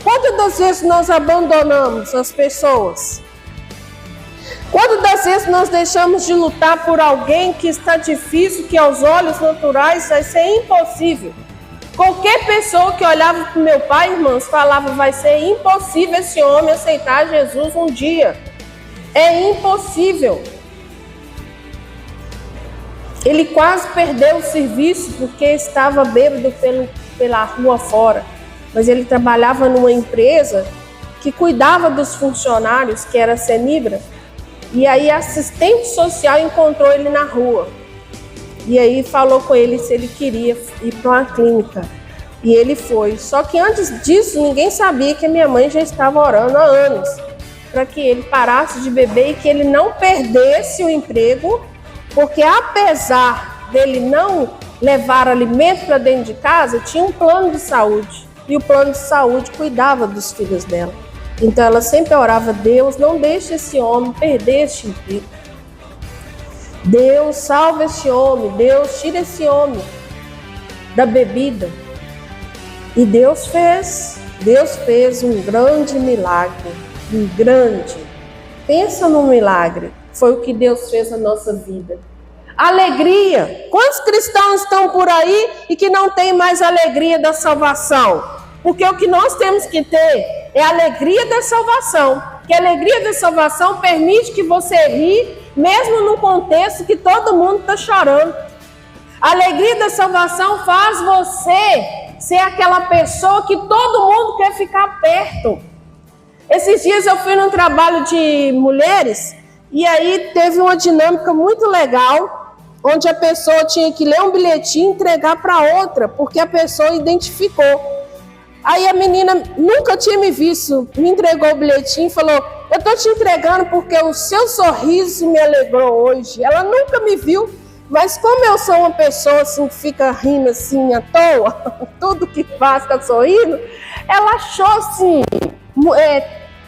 Quantas das vezes nós abandonamos as pessoas? Quantas das vezes nós deixamos de lutar por alguém que está difícil, que aos olhos naturais vai ser impossível? Qualquer pessoa que olhava para o meu pai, irmãos, falava, vai ser impossível esse homem aceitar Jesus um dia. É impossível. Ele quase perdeu o serviço porque estava bêbado pela rua fora. Mas ele trabalhava numa empresa que cuidava dos funcionários, que era a Senibra. E aí a assistente social encontrou ele na rua. E aí falou com ele se ele queria ir para uma clínica. E ele foi. Só que antes disso, ninguém sabia que a minha mãe já estava orando há anos para que ele parasse de beber e que ele não perdesse o emprego, porque apesar dele não levar alimento para dentro de casa, tinha um plano de saúde. E o plano de saúde cuidava dos filhos dela. Então ela sempre orava, Deus, não deixe esse homem perder este emprego. Deus, salva esse homem. Deus, tira esse homem da bebida. E Deus fez um grande milagre. Um grande. Pensa num milagre. Foi o que Deus fez na nossa vida. Alegria. Quantos cristãos estão por aí e que não têm mais alegria da salvação? Porque o que nós temos que ter é a alegria da salvação. Que a alegria da salvação permite que você ri, mesmo no contexto que todo mundo está chorando. A alegria da salvação faz você ser aquela pessoa que todo mundo quer ficar perto. Esses dias eu fui num trabalho de mulheres e aí teve uma dinâmica muito legal, onde a pessoa tinha que ler um bilhetinho e entregar para outra, porque a pessoa identificou. Aí a menina nunca tinha me visto, me entregou o bilhetinho e falou, eu estou te entregando porque o seu sorriso me alegrou hoje. Ela nunca me viu, mas como eu sou uma pessoa assim, que fica rindo assim à toa, tudo que faz está sorrindo, ela achou assim,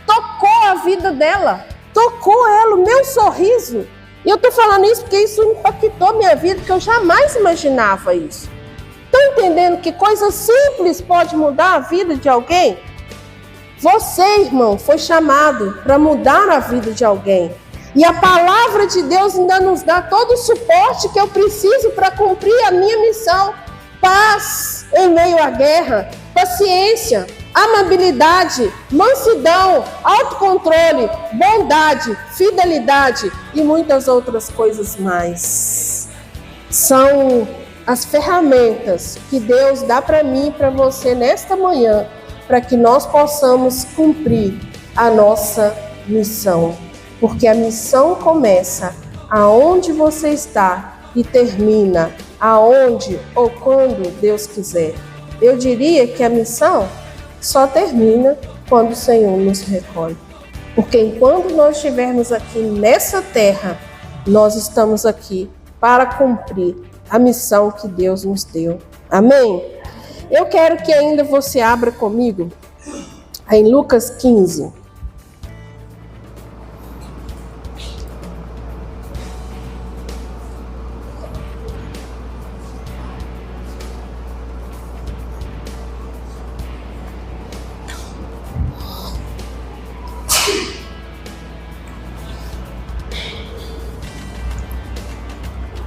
tocou a vida dela, tocou ela, o meu sorriso. E eu estou falando isso porque isso impactou minha vida, porque eu jamais imaginava isso. Estão entendendo que coisa simples pode mudar a vida de alguém? Você, irmão, foi chamado para mudar a vida de alguém. E a palavra de Deus ainda nos dá todo o suporte que eu preciso para cumprir a minha missão. Paz em meio à guerra, paciência, amabilidade, mansidão, autocontrole, bondade, fidelidade e muitas outras coisas mais. São as ferramentas que Deus dá para mim e para você nesta manhã, para que nós possamos cumprir a nossa missão. Porque a missão começa aonde você está e termina aonde ou quando Deus quiser. Eu diria que a missão só termina quando o Senhor nos recolhe. Porque enquanto nós estivermos aqui nessa terra, nós estamos aqui para cumprir a missão que Deus nos deu. Amém? Eu quero que ainda você abra comigo Em Lucas 15.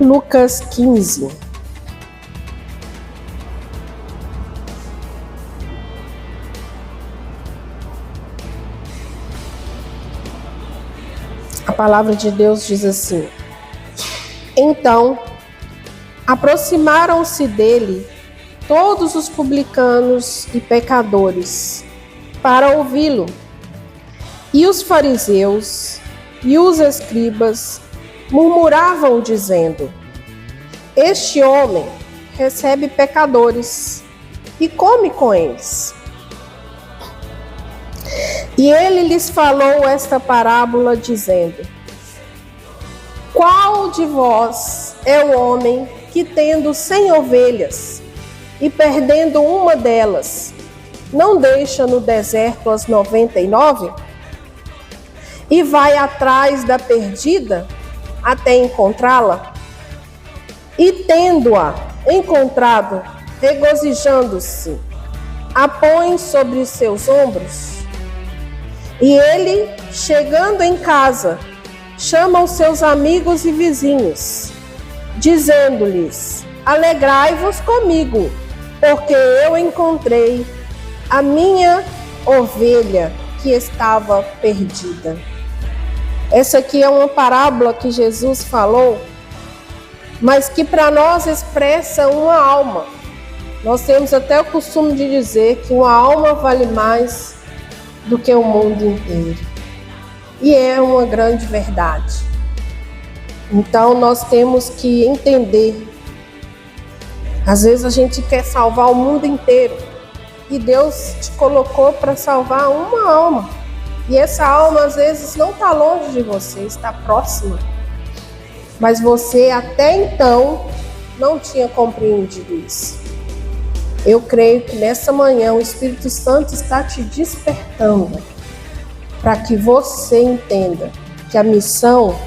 Lucas 15. A palavra de Deus diz assim: Então, aproximaram-se dele todos os publicanos e pecadores para ouvi-lo. E os fariseus e os escribas murmuravam, dizendo: Este homem recebe pecadores e come com eles. E ele lhes falou esta parábola, dizendo: Qual de vós é o homem que, tendo 100 ovelhas e perdendo uma delas, não deixa no deserto as 99 e vai atrás da perdida até encontrá-la? E tendo-a encontrado, regozijando-se, a põe sobre seus ombros. E ele, chegando em casa, chama os seus amigos e vizinhos, dizendo-lhes: Alegrai-vos comigo, porque eu encontrei a minha ovelha que estava perdida. Essa aqui é uma parábola que Jesus falou, mas que para nós expressa uma alma. Nós temos até o costume de dizer que uma alma vale mais do que o mundo inteiro. E é uma grande verdade. Então nós temos que entender. Às vezes a gente quer salvar o mundo inteiro, e Deus te colocou para salvar uma alma. E essa alma às vezes não está longe de você, está próxima. Mas você até então não tinha compreendido isso. Eu creio que nessa manhã o Espírito Santo está te despertando para que você entenda que a missão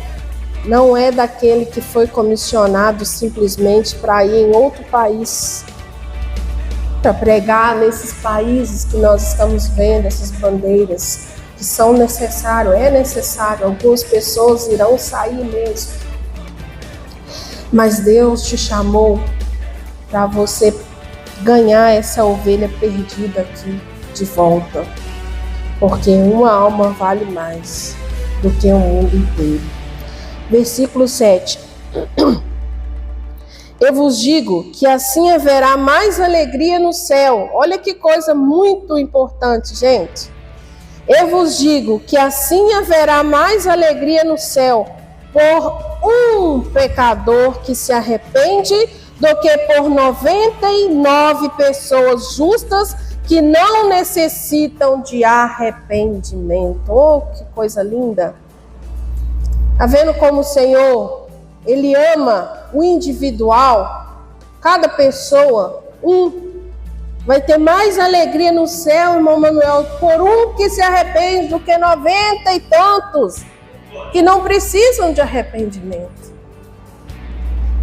não é daquele que foi comissionado simplesmente para ir em outro país, para pregar nesses países que nós estamos vendo, essas bandeiras que são necessárias, é necessário, algumas pessoas irão sair mesmo. Mas Deus te chamou para você ganhar essa ovelha perdida aqui de volta, porque uma alma vale mais do que o mundo inteiro. Versículo 7. Eu vos digo que assim haverá mais alegria no céu. Olha que coisa muito importante, gente. Eu vos digo que assim haverá mais alegria no céu por um pecador que se arrepende do que por 99 pessoas justas que não necessitam de arrependimento. Oh, que coisa linda! Está vendo como o Senhor, Ele ama o individual? Cada pessoa, vai ter mais alegria no céu, irmão Manuel, por um que se arrepende do que 90 e tantos que não precisam de arrependimento.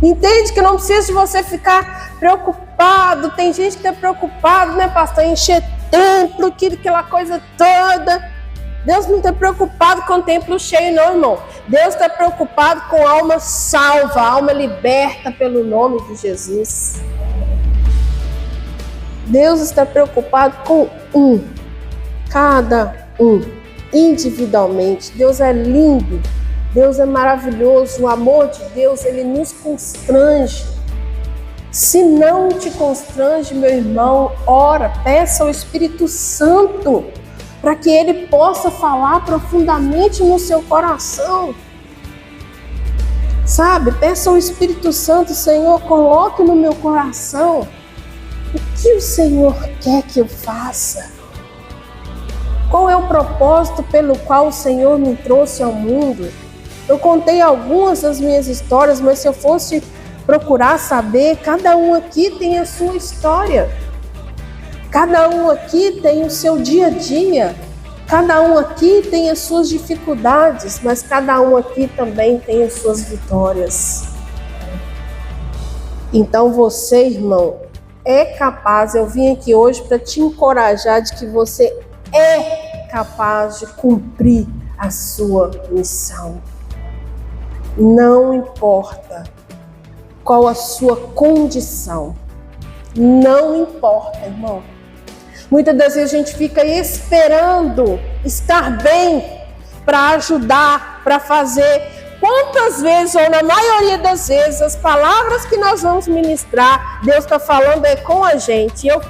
Entende que não precisa de você ficar preocupado. Tem gente que está preocupado, né, pastor? Encher templo, aquela coisa toda. Deus não está preocupado com o templo cheio, não, irmão. Deus está preocupado com alma salva, alma liberta pelo nome de Jesus. Deus está preocupado com cada um, individualmente. Deus é lindo, Deus é maravilhoso. O amor de Deus, ele nos constrange. Se não te constrange, meu irmão, ora, peça ao Espírito Santo para que ele possa falar profundamente no seu coração. Sabe, peça ao Espírito Santo: Senhor, coloque no meu coração o que o Senhor quer que eu faça. Qual é o propósito pelo qual o Senhor me trouxe ao mundo? Eu contei algumas das minhas histórias, mas se eu fosse procurar saber, cada um aqui tem a sua história. Cada um aqui tem o seu dia a dia. Cada um aqui tem as suas dificuldades, mas cada um aqui também tem as suas vitórias. Então você, irmão, é capaz. Eu vim aqui hoje para te encorajar de que você é capaz de cumprir a sua missão. Não importa qual a sua condição. Não importa, irmão. Muitas das vezes a gente fica esperando estar bem para ajudar, para fazer. Quantas vezes, ou na maioria das vezes, as palavras que nós vamos ministrar, Deus está falando com a gente. E eu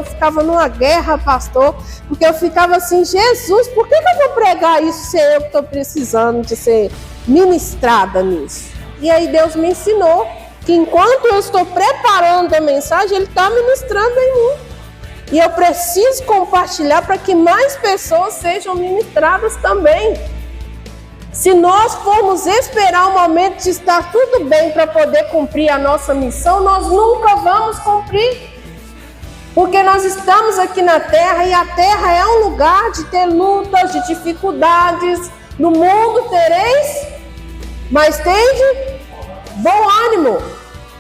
ficava numa guerra, pastor, porque eu ficava assim, Jesus, por que eu vou pregar isso se eu estou precisando de ser ministrada nisso? E aí Deus me ensinou que enquanto eu estou preparando a mensagem, Ele está ministrando em mim. E eu preciso compartilhar para que mais pessoas sejam ministradas também. Se nós formos esperar o momento de estar tudo bem para poder cumprir a nossa missão, nós nunca vamos cumprir. Porque nós estamos aqui na Terra e a Terra é um lugar de ter lutas, de dificuldades. No mundo tereis, mas tende bom ânimo.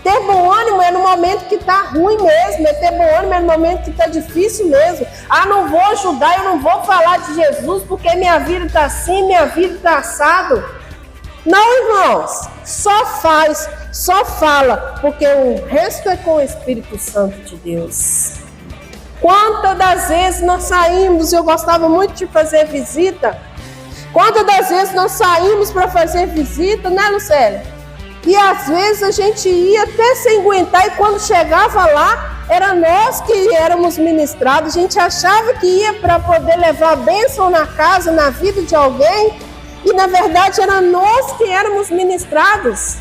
Ter bom ânimo é no momento que está ruim mesmo, ter bom ânimo é no momento que está difícil mesmo. Ah, não vou ajudar, eu não vou falar de Jesus porque minha vida está assim, minha vida está assado. Não, irmãos, só faz, só fala, porque o resto é com o Espírito Santo de Deus. Quantas das vezes nós saímos, eu gostava muito de fazer visita, quantas das vezes nós saímos para fazer visita, né, Lucélia? E às vezes a gente ia até sem aguentar e quando chegava lá, era nós que éramos ministrados. A gente achava que ia para poder levar a bênção na casa, na vida de alguém. E na verdade era nós que éramos ministrados.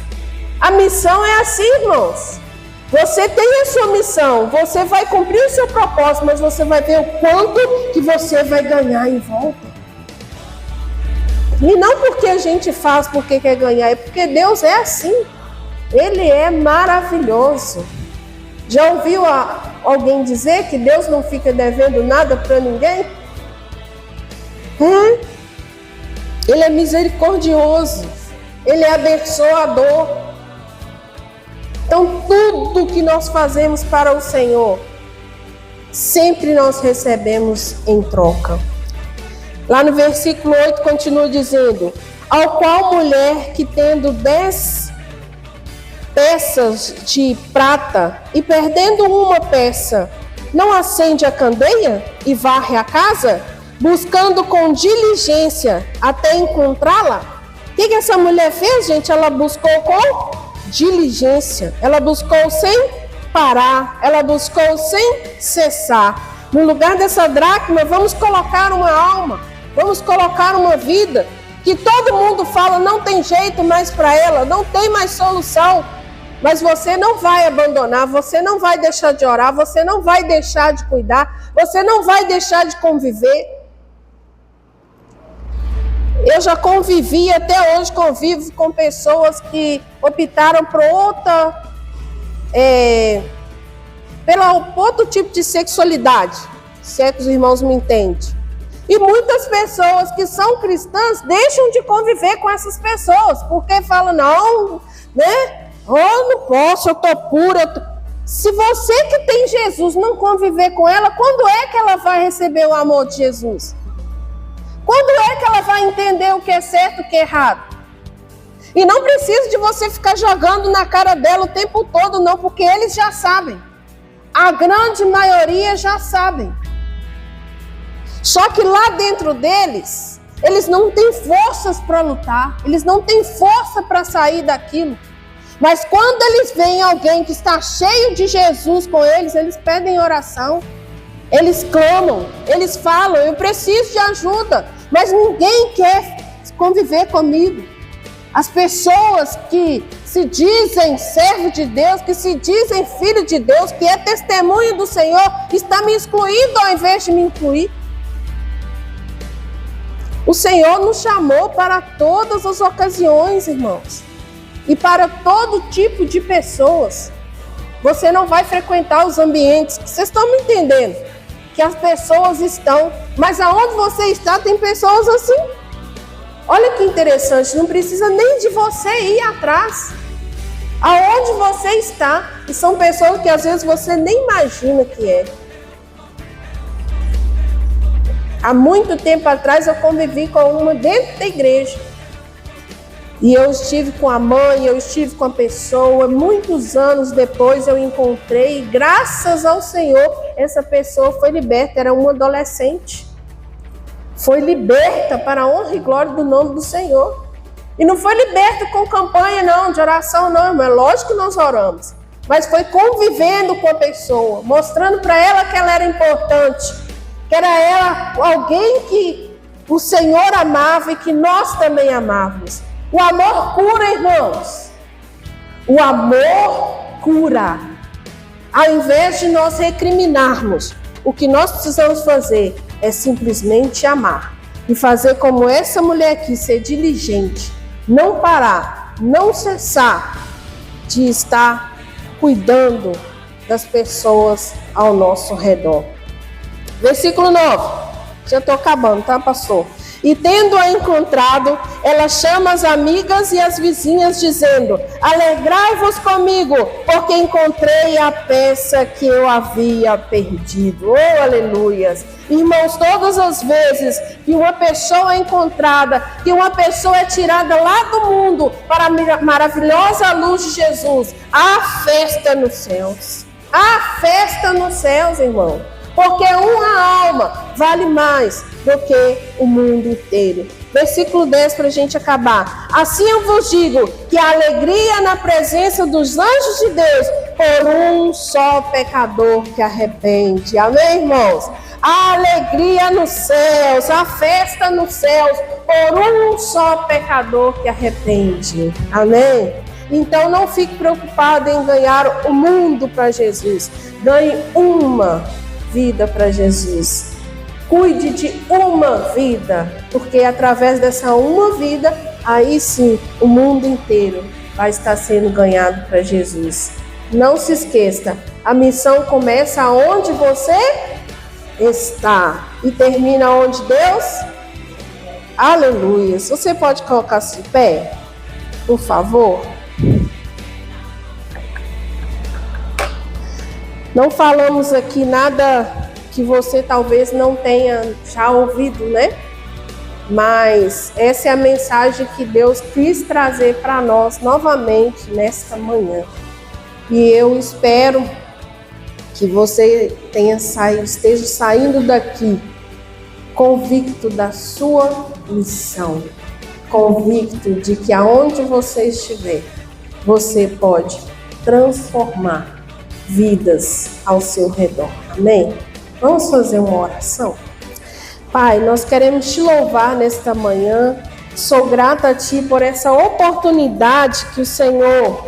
A missão é assim, irmãos. Você tem a sua missão, você vai cumprir o seu propósito, mas você vai ver o quanto que você vai ganhar em volta. E não porque a gente faz porque quer ganhar, é porque Deus é assim. Ele é maravilhoso. Já ouviu alguém dizer que Deus não fica devendo nada para ninguém? Ele é misericordioso. Ele é abençoador. Então tudo que nós fazemos para o Senhor, sempre nós recebemos em troca. Lá no versículo 8 continua dizendo: ao qual mulher que tendo 10 peças de prata e perdendo uma peça, não acende a candeia e varre a casa, buscando com diligência até encontrá-la? O que essa mulher fez, gente? Ela buscou com diligência, ela buscou sem parar, ela buscou sem cessar. No lugar dessa dracma, vamos colocar uma alma. Vamos colocar uma vida que todo mundo fala não tem jeito mais para ela, não tem mais solução. Mas você não vai abandonar, você não vai deixar de orar, você não vai deixar de cuidar, você não vai deixar de conviver. Eu já convivi, até hoje convivo com pessoas que optaram por pelo outro tipo de sexualidade, se é que os irmãos me entendem. E muitas pessoas que são cristãs deixam de conviver com essas pessoas, porque falam, não, né? Eu não posso, eu tô pura. Se você que tem Jesus não conviver com ela, quando é que ela vai receber o amor de Jesus? Quando é que ela vai entender o que é certo e o que é errado? E não precisa de você ficar jogando na cara dela o tempo todo, não, porque eles já sabem. A grande maioria já sabem. Só que lá dentro deles, eles não têm forças para lutar, eles não têm força para sair daquilo. Mas quando eles veem alguém que está cheio de Jesus com eles, eles pedem oração, eles clamam, eles falam, eu preciso de ajuda, mas ninguém quer conviver comigo. As pessoas que se dizem servo de Deus, que se dizem filho de Deus, que é testemunho do Senhor, está me excluindo ao invés de me incluir. O Senhor nos chamou para todas as ocasiões, irmãos, e para todo tipo de pessoas. Você não vai frequentar os ambientes, vocês estão me entendendo? que as pessoas estão, mas aonde você está tem pessoas assim. Olha que interessante, não precisa nem de você ir atrás. Aonde você está, e são pessoas que às vezes você nem imagina que é. Há muito tempo atrás eu convivi com uma dentro da igreja. E eu estive com a mãe, eu estive com a pessoa, muitos anos depois eu encontrei, e graças ao Senhor, essa pessoa foi liberta, era uma adolescente. Foi liberta para a honra e glória do nome do Senhor. E não foi liberta com campanha não, de oração não, irmão. É lógico que nós oramos. Mas foi convivendo com a pessoa, mostrando para ela que ela era importante. Que era ela alguém que o Senhor amava e que nós também amávamos. O amor cura, irmãos. O amor cura. Ao invés de nós recriminarmos, o que nós precisamos fazer é simplesmente amar. E fazer como essa mulher aqui, ser diligente. Não parar, não cessar de estar cuidando das pessoas ao nosso redor. Versículo 9. Já estou acabando, tá, pastor? E tendo-a encontrado, ela chama as amigas e as vizinhas, dizendo: alegrai-vos comigo, porque encontrei a peça que eu havia perdido. Oh, aleluias! Irmãos, todas as vezes que uma pessoa é encontrada, que uma pessoa é tirada lá do mundo para a maravilhosa luz de Jesus, há festa nos céus. Há festa nos céus, irmão. Porque uma alma vale mais do que o mundo inteiro. Versículo 10 para a gente acabar. Assim eu vos digo que a alegria na presença dos anjos de Deus por um só pecador que arrepende. Amém, irmãos? A alegria nos céus, a festa nos céus por um só pecador que arrepende. Amém? Então não fique preocupado em ganhar o mundo para Jesus. Ganhe uma vida para Jesus. Cuide de uma vida, porque através dessa uma vida, aí sim, o mundo inteiro vai estar sendo ganhado para Jesus. Não se esqueça, a missão começa onde você está e termina onde Deus. Aleluia. Você pode colocar-se de pé, por favor? Não falamos aqui nada que você talvez não tenha já ouvido, né? Mas essa é a mensagem que Deus quis trazer para nós novamente nesta manhã. E eu espero que você esteja saindo daqui convicto da sua missão, convicto de que aonde você estiver, você pode transformar vidas ao seu redor. Amém? Vamos fazer uma oração? Pai, nós queremos te louvar nesta manhã. Sou grata a Ti por essa oportunidade que o Senhor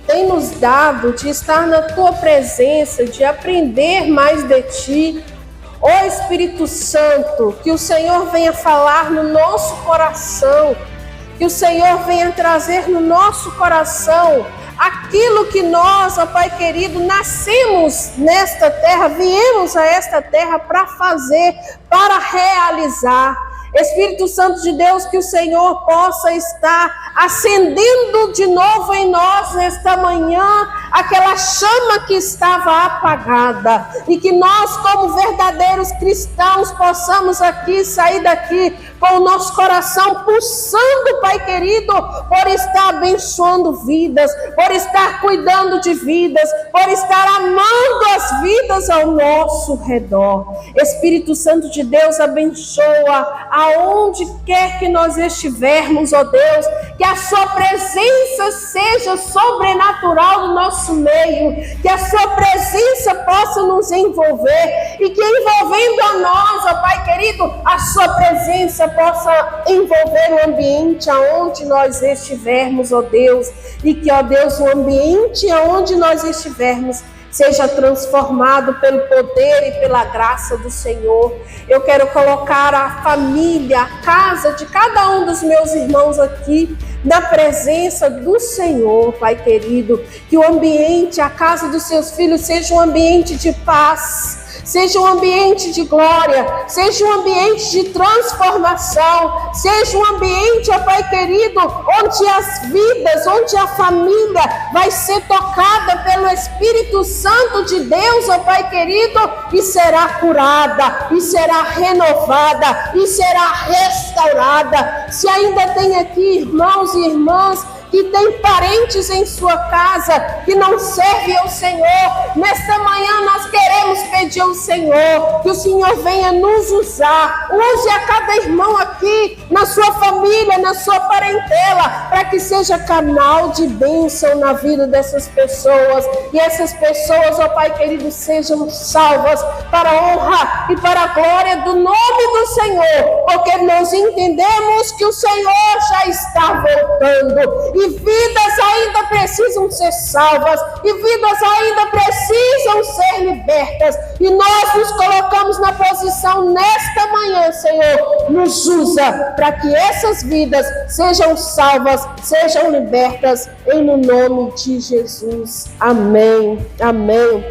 tem nos dado de estar na Tua presença, de aprender mais de Ti. Ó Espírito Santo, que o Senhor venha falar no nosso coração, que o Senhor venha trazer no nosso coração aquilo que nós, ó Pai querido, nascemos nesta terra, viemos a esta terra para fazer, para realizar. Espírito Santo de Deus, que o Senhor possa estar acendendo de novo em nós nesta manhã aquela chama que estava apagada, e que nós, como verdadeiros cristãos, possamos aqui sair daqui com o nosso coração pulsando, Pai querido, por estar abençoando vidas, por estar cuidando de vidas, por estar amando as vidas ao nosso redor. Espírito Santo de Deus, abençoa aonde quer que nós estivermos, ó Deus, que a sua presença seja sobrenatural no nosso meio, que a sua presença possa nos envolver, e que envolvendo a nós, ó Pai querido, a sua presença possa envolver o ambiente aonde nós estivermos, ó Deus, e que, ó Deus, o ambiente aonde nós estivermos seja transformado pelo poder e pela graça do Senhor. Eu quero colocar a família, a casa de cada um dos meus irmãos aqui na presença do Senhor, Pai querido. Que o ambiente, a casa dos seus filhos seja um ambiente de paz, seja um ambiente de glória, seja um ambiente de transformação, seja um ambiente, ó Pai querido, onde as vidas, onde a família vai ser tocada pelo Espírito Santo de Deus, ó Pai querido, e será curada, e será renovada, e será restaurada. Se ainda tem aqui irmãos e irmãs que tem parentes em sua casa que não servem ao Senhor, nesta manhã nós queremos pedir ao Senhor que o Senhor venha nos usar. Use a cada irmão aqui, na sua família, na sua parentela, para que seja canal de bênção na vida dessas pessoas, e essas pessoas, ó Pai querido, sejam salvas para a honra e para a glória do nome do Senhor, porque nós entendemos que o Senhor já está voltando, e vidas ainda precisam ser salvas, e vidas ainda precisam ser libertas, e nós nos colocamos na posição nesta manhã, Senhor, nos usa para que essas vidas sejam salvas, sejam libertas, em nome de Jesus. Amém, amém.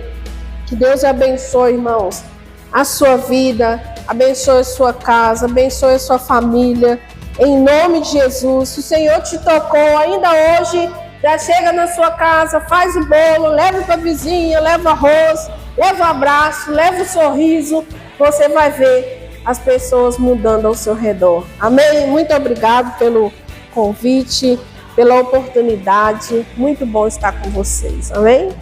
Que Deus abençoe, irmãos, a sua vida, abençoe a sua casa, abençoe a sua família, em nome de Jesus. Se o Senhor te tocou ainda hoje, já chega na sua casa, faz o bolo, leva para a vizinha, leva arroz, leva um abraço, leva um sorriso, você vai ver as pessoas mudando ao seu redor. Amém? Muito obrigado pelo convite, pela oportunidade. Muito bom estar com vocês. Amém?